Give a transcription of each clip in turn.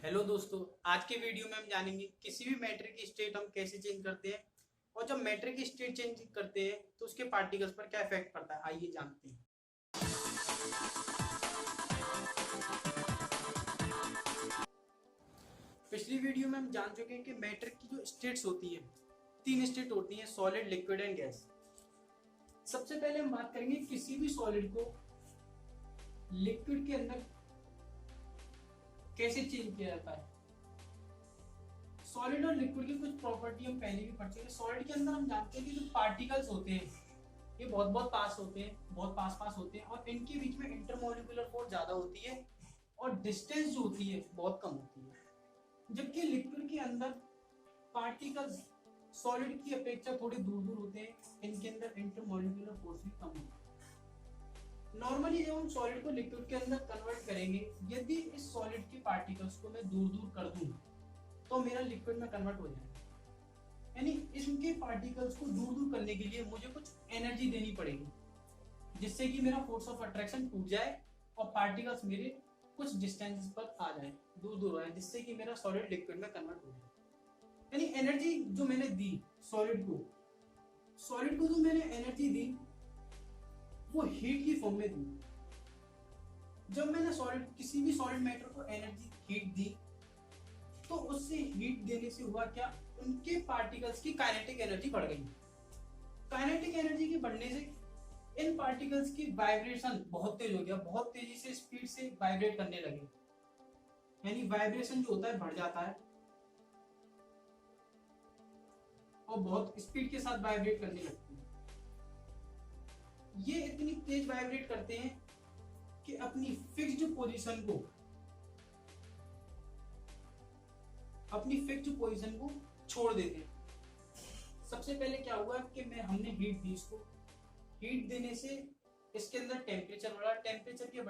Hello दोस्तों, आज के वीडियो में हम जानेंगे किसी भी मैटर की स्टेट हम कैसे चेंज करते हैं और जब मैटर की स्टेट चेंज करते हैं तो उसके पार्टिकल्स पर क्या इफेक्ट पड़ता है। आइए जानते हैं। पिछली वीडियो में हम जान चुके हैं कि मैटर की जो स्टेट्स होती हैं, तीन स्टेट होती हैं, सॉलिड, लिक्विड एंड गैस। सबसे पहले हम बात करेंगे किसी भी सॉलिड को लिक्विड के अंदर कैसे चेंज किया जाता है। सॉलिड और लिक्विड की कुछ प्रॉपर्टी हम पहले भी पढ़ चुके हैं। सॉलिड के अंदर हम जानते हैं कि जो पार्टिकल्स होते हैं ये बहुत बहुत पास होते हैं, बहुत पास पास होते हैं और इनके बीच में इंटरमोलिकुलर फोर्स ज्यादा होती है और डिस्टेंस जो होती है बहुत कम होती है। जबकि लिक्विड के अंदर पार्टिकल्स सॉलिड की अपेक्षा थोड़े दूर दूर होते हैं, इनके अंदर इंटरमोलिकुलर फोर्स भी कम होता है। नॉर्मली जब हम सॉलिड को लिक्विड के अंदर कन्वर्ट करेंगे, यदि इस सॉलिड के पार्टिकल्स को मैं दूर दूर कर दूं तो मेरा लिक्विड में कन्वर्ट हो जाएगा। यानी इनके पार्टिकल्स को दूर दूर करने के लिए मुझे कुछ एनर्जी देनी पड़ेगी जिससे कि मेरा फोर्स ऑफ अट्रैक्शन टूट जाए और पार्टिकल्स मेरे कुछ डिस्टेंस पर आ जाए, दूर दूर हो जाए, जिससे कि मेरा सॉलिड लिक्विड में कन्वर्ट हो जाए। यानी एनर्जी जो मैंने दी सॉलिड को जो मैंने एनर्जी दी वो हीट की फॉर्म में दी। जब मैंने किसी भी सॉलिड मैटर को एनर्जी हीट दी तो उससे हीट देने से हुआ क्या, उनके पार्टिकल्स की काइनेटिक एनर्जी बढ़ गई। काइनेटिक एनर्जी के बढ़ने से इन पार्टिकल्स की वाइब्रेशन बहुत तेज हो गया, बहुत तेजी से स्पीड से वाइब्रेट करने लगे। यानी वाइब्रेशन जो होता है बढ़ जाता है और बहुत स्पीड के साथ वाइब्रेट करने लगते हैं। ये इतनी तेज वाइब्रेट करते हैं कि अपनी फिक्स्ड पोजीशन को छोड़ देते हैं। सबसे पहले क्या हुआ कि हमने हीट दी, इसको हीट देने से इसके अंदर टेम्परेचर बढ़ा, टेम्परेचर के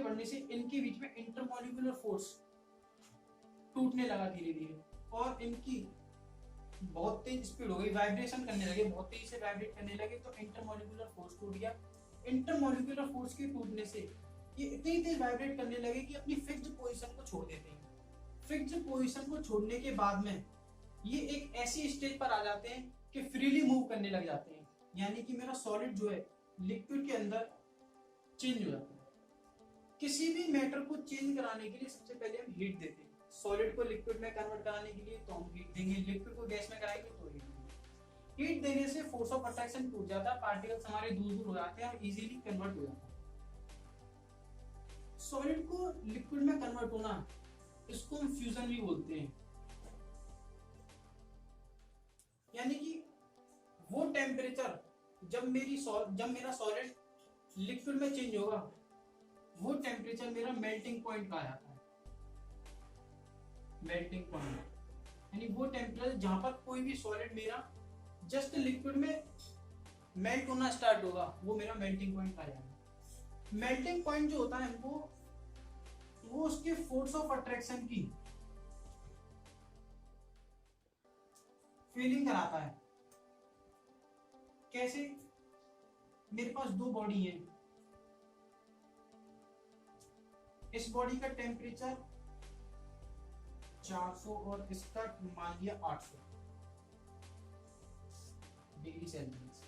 बढ़ने से इनके बीच में इंटरमोलिकुलर फोर्स टूटने लगा धीरे धीरे और इनकी बहुत तेज स्पीड हो गई, वाइब्रेशन करने लगे, बहुत तेजी से वाइब्रेट करने लगे तो इंटरमोलिकुलर फोर्स टूट गया। इंटरमोलिकुलर फोर्स के टूटने से ये इतनी तेज वाइब्रेट करने लगे कि अपनी फिक्स्ड पोजीशन को छोड़ देते हैं। फिक्स्ड पोजीशन को छोड़ने के बाद में ये एक ऐसी स्टेज पर आ जाते हैं कि फ्रीली मूव करने लग जाते हैं। यानी कि मेरा सॉलिड जो है लिक्विड के अंदर चेंज हो जाता है। किसी भी मैटर को चेंज कराने के लिए सबसे पहले हम हीट देते हैं। सॉलिड को लिक्विड में कन्वर्ट कराने के लिए तो हम हीट देंगे, लिक्विड को गैस में कराएंगे तो हीट देंगे। हीट देने से फोर्स ऑफ अट्रैक्शन टूट जाता है, पार्टिकल्स हमारे दूर दूर हो जाते हैं और इजीली कन्वर्ट हो जाता है। सॉलिड को लिक्विड में कन्वर्ट होना, इसको हम फ्यूजन भी बोलते हैं। यानी कि वो टेम्परेचर जब मेरा सॉलिड लिक्विड में चेंज होगा, वो टेम्परेचर मेरा मेल्टिंग पॉइंट कहा जाता है। मेल्टिंग पॉइंट यानी वो टेम्परेचर जहां पर कोई भी सॉलिड मेरा जस्ट लिक्विड में मेल्ट होना स्टार्ट होगा, वो मेरा मेल्टिंग पॉइंट कहा जाएगा। मेल्टिंग पॉइंट जो होता है हमको, वो उसके फोर्स ऑफ अट्रैक्शन की फीलिंग कराता है। कैसे? मेरे पास दो बॉडी है, इस बॉडी का टेम्परेचर 400 और इसका मान लिया 800 डिग्री सेल्सियस।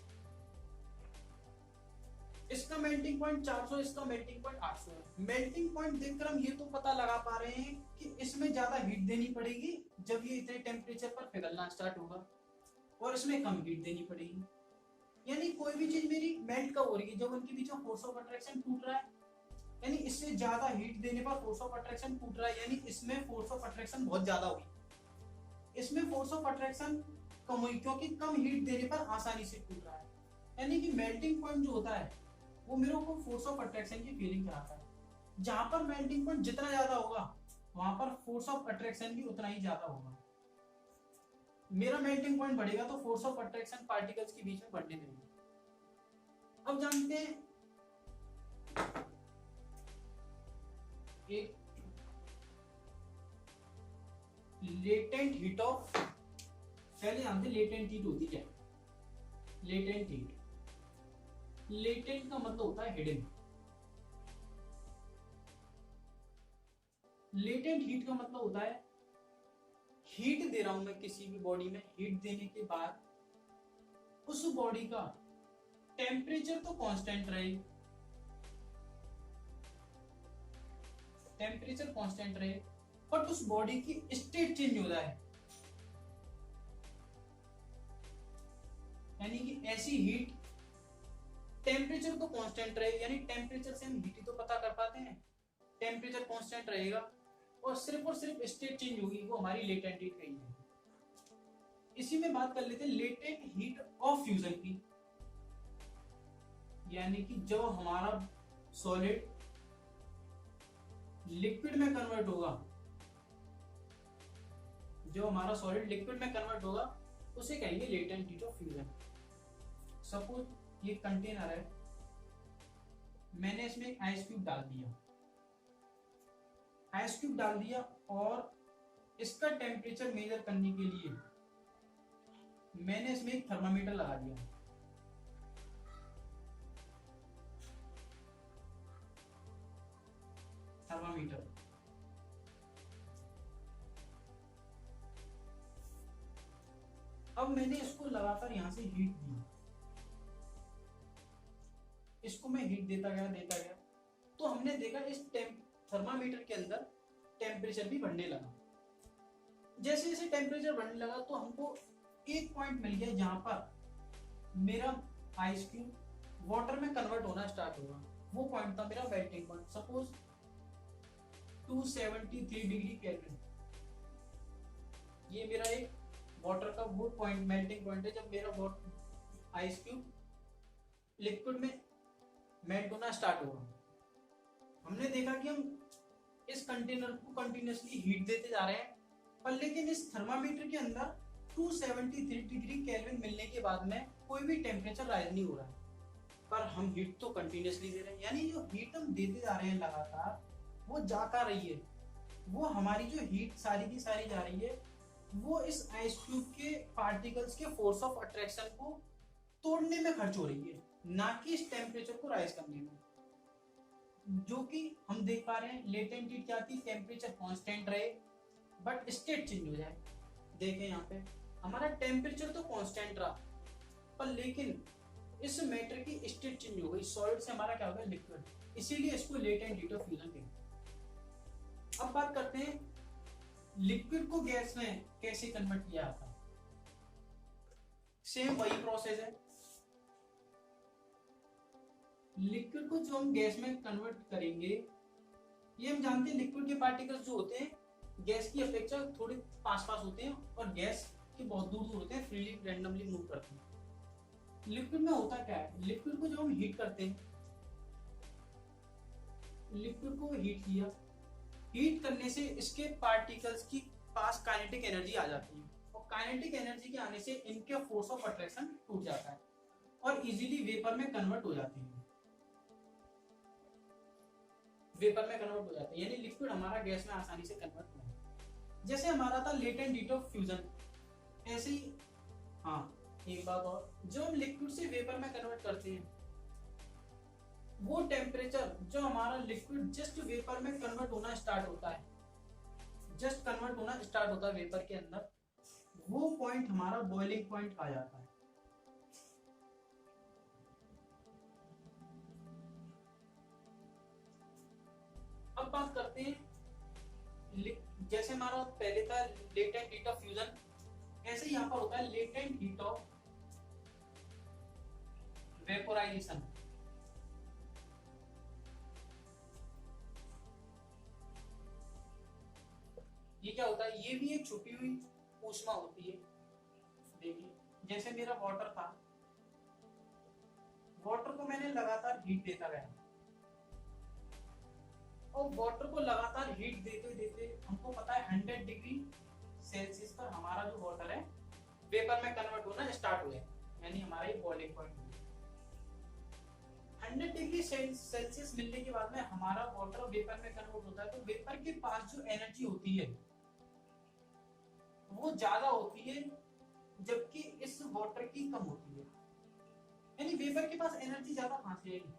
इसका मेल्टिंग पॉइंट 400, इसका मेल्टिंग पॉइंट 800 है। मेल्टिंग पॉइंट देखकर हम ये तो पता लगा पा रहे हैं कि इसमें ज्यादा हीट देनी पड़ेगी जब ये इतने टेम्परेचर पर पिघलना स्टार्ट होगा और इसमें कम हीट देनी पड़ेगी। यानी कोई भी चीज मेरी मेल्ट कब हो रही है, जब उनके बीच में फोर्स ऑफ अट्रैक्शन टूट रहा है। यानी इससे ज्यादा हीट देने पर फोर्स ऑफ अट्रैक्शन टूट रहा है, यानी इसमें फोर्स ऑफ अट्रैक्शन बहुत ज्यादा हुई। इसमें फोर्स ऑफ अट्रैक्शन कम हुई क्योंकि कम हीट देने पर आसानी से टूट रहा है। यानी कि मेल्टिंग पॉइंट जो होता है वो मेरे को फोर्स ऑफ अट्रैक्शन की फीलिंग कराता है। जहां पर मेल्टिंग पॉइंट जितना ज्यादा होगा वहां पर फोर्स ऑफ अट्रैक्शन भी उतना ही ज्यादा होगा। मेरा मेल्टिंग पॉइंट बढ़ेगा तो फोर्स ऑफ अट्रैक्शन पार्टिकल्स के बीच में बढ़ने लगेगी। अब जानते हैं एक लेटेंट हीट ऑफ, पहले जानते लेटेंट हीट होती क्या है। लेटेंट का मतलब होता है हिडन। लेटेंट हीट का मतलब होता है हीट दे रहा हूं मैं किसी भी बॉडी में, हीट देने के बाद उस बॉडी का टेम्परेचर तो कांस्टेंट रहे, टेम्परेचर कांस्टेंट रहे, बट उस बॉडी की स्टेट चेंज हो जाए, यानी कि ऐसी हीट टेम्परेचर तो कांस्टेंट रहे, यानी टेम्परेचर से हम हीट ही तो पता कर पाते हैं, टेम्परेचर कांस्टेंट रहेगा और सिर्फ स्टेट चेंज होगी, वो हमारी लेटेंट हीट कही है। इसी में बात कर लेते हैं लेटेंट हीट ऑफ फ्यूजन की, यानी कि जब हमारा सॉलिड लिक्विड में कन्वर्ट होगा, जो हमारा सॉलिड लिक्विड में कन्वर्ट होगा उसे कहेंगे latent heat of fusion. Suppose ये कंटेनर है, मैंने इसमें एक आइस क्यूब डाल दिया, आइस क्यूब डाल दिया और इसका टेम्परेचर मेजर करने के लिए मैंने इसमें एक थर्मामीटर लगा दिया, थर्मामीटर। अब मैंने इसको लगाकर यहां से हीट दी, इसको मैं हीट देता गया, तो हमने देखा इस थर्मामीटर के अंदर टेम्परेचर भी बढ़ने लगा। जैसे जैसे टेम्परेचर बढ़ने लगा तो हमको एक पॉइंट मिल गया जहां पर मेरा आइस क्यूब वाटर में कन्वर्ट होना स्टार्ट होगा, वो पॉइंट था मेरा melting point. Suppose 273 degree kelvin, ये मेरा एक वाटर का वो पॉइंट, मेल्टिंग पॉइंट है, जब मेरा आइस क्यूब लिक्विड में मेल्ट होना स्टार्ट होगा। हमने देखा कि हम इस कंटेनर को कंटिन्यूअसली हीट देते जा रहे हैं, पर लेकिन इस थर्मामीटर के अंदर 273 डिग्री केल्विन मिलने के बाद में कोई भी टेम्परेचर राइज नहीं हो रहा है, पर हम हीट तो कंटिन्यूअसली दे रहे हैं, यानी जो हीट हम देते जा रहे हैं लगातार वो जाता रही है, वो हमारी जो हीट सारी की सारी जा रही है वो इस आइस क्यूब के पार्टिकल्स के फोर्स ऑफ अट्रैक्शन को तोड़ने में खर्च हो रही है, ना कि इस टेम्परेचर को राइज करने में। जो कि हम देख पा रहे हैं लेटेंट हीट क्या थी, टेम्परेचर कांस्टेंट रहे बट स्टेट चेंज हो जाए। देखें यहाँ पे हमारा टेम्परेचर तो कांस्टेंट रहा, पर लेकिन इस मैटर की स्टेट चेंज हो गई, सॉलिड से हमारा क्या हो गया लिक्विड, इसीलिए इसको लेटेंट हीट ऑफ फ्यूजन कहते हैं। अब बात करते हैं लिक्विड को गैस में कैसे कन्वर्ट किया जाता है। सेम वही प्रोसेस है, लिक्विड को जो हम गैस में कन्वर्ट करेंगे, ये हम जानते हैं लिक्विड के पार्टिकल्स जो होते हैं गैस की अपेक्षा थोड़े पास पास होते हैं और गैस के बहुत दूर दूर होते हैं, फ्रीली रैंडमली मूव करते हैं। लिक्विड में होता क्या है, लिक्विड को जब हम हीट करते हैं, लिक्विड को हीट किया, हीट करने से इसके पार्टिकल्स की पास काइनेटिक एनर्जी आ जाती है, और काइनेटिक एनर्जी के आने से इनके फोर्स ऑफ अट्रैक्शन टूट जाता है और इजीली वेपर में कन्वर्ट हो जाती है, वेपर में कन्वर्ट हो जाता है, यानी लिक्विड हमारा गैस में आसानी से कन्वर्ट हो जाता है। जैसे हमारा था लेटेंट हीट ऑफ फ्यूजन, ऐसे ही हाँ एक बात और, जो हम लिक्विड से वेपर में कन्वर्ट करते हैं वो टेम्परेचर जो हमारा लिक्विड जस्ट वेपर में कन्वर्ट होना स्टार्ट होता है, जस्ट कन्वर्ट होना स्टार्ट होता है वेपर के अंदर, वो पॉइंट हमारा बॉइलिंग पॉइंट आ जाता है। अब बात करते हैं जैसे हमारा पहले था लेटेंट हीट ऑफ फ्यूजन, ऐसे यहाँ पर होता है लेटेंट हीट ऑफ वेपोराइजेशन। ये क्या होता है, ये भी एक छुपी हुई ऊष्मा होती है। देखिए जैसे मेरा वाटर था, वाटर को मैंने लगातार हीट देता गया, और वाटर को लगातार हीट देते देते हमको पता है 100 डिग्री सेल्सियस पर हमारा जो वाटर है वेपर में कन्वर्ट होना स्टार्ट हो गया, यानी हमारा ये बॉइलिंग पॉइंट। 100 डिग्री सेल्सियस मिलने के बाद में हमारा वाटर वेपर में कन्वर्ट होता है, तो वेपर के पास जो एनर्जी होती है वो ज्यादा होती है, जबकि इस वाटर की कम होती है, यानी वेपर के पास एनर्जी ज्यादा कहां से आएगी,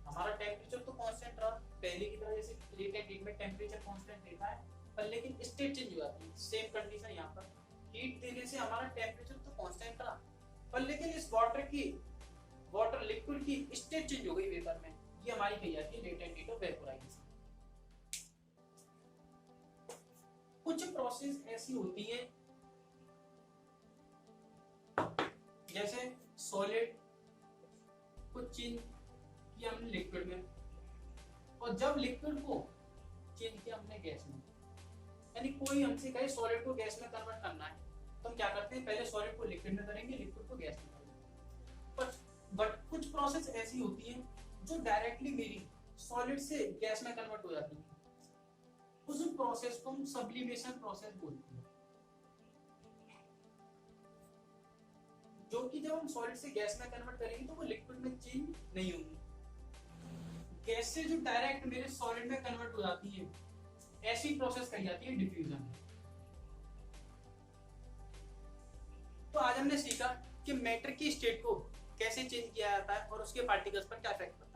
हमारा टेम्परेचर तो कांस्टेंट रहा पहले की तरह, जैसे लेटेंट हीट में टेम्परेचर कांस्टेंट रहता है, पर लेकिन स्टेट चेंज हो जाती है। सेम कंडीशन यहाँ पर, हीट देने से हमारा टेम्परेचर तो कांस्टेंट रहा, पर लेकिन इस वाटर लिक्विड की स्टेट चेंज हो गई वेपर में। ये हमारी कही जाती है लेटेंट हीट ऑफ वेपोराइजेशन। कुछ प्रोसेस ऐसी होती है जैसे सॉलिड को चेंज किया हमने लिक्विड में, और जब लिक्विड को चेंज किया हमने गैस में, यानी कोई हमसे कहे सॉलिड को गैस में कन्वर्ट करना है, तो हम क्या करते हैं, पहले सॉलिड को लिक्विड में करेंगे, लिक्विड को गैस में करेंगे। बट कुछ प्रोसेस ऐसी होती है जो डायरेक्टली मेरी सॉलिड से गैस में कन्वर्ट हो जाती है, उस प्रोसेस को हम सब्लिमेशन प्रोसेस बोलते हैं। जो कि जब हम सॉलिड से गैस में कन्वर्ट करेंगे तो वो लिक्विड में चेंज नहीं होगी, गैस से जो डायरेक्ट मेरे सॉलिड में कन्वर्ट हो जाती है, ऐसी प्रोसेस कही जाती है डिफ्यूजन। तो आज हमने सीखा कि मैटर की स्टेट को कैसे चेंज किया जाता है और उसके पार्टिकल्स पर क्या इफेक्ट पड़ता है।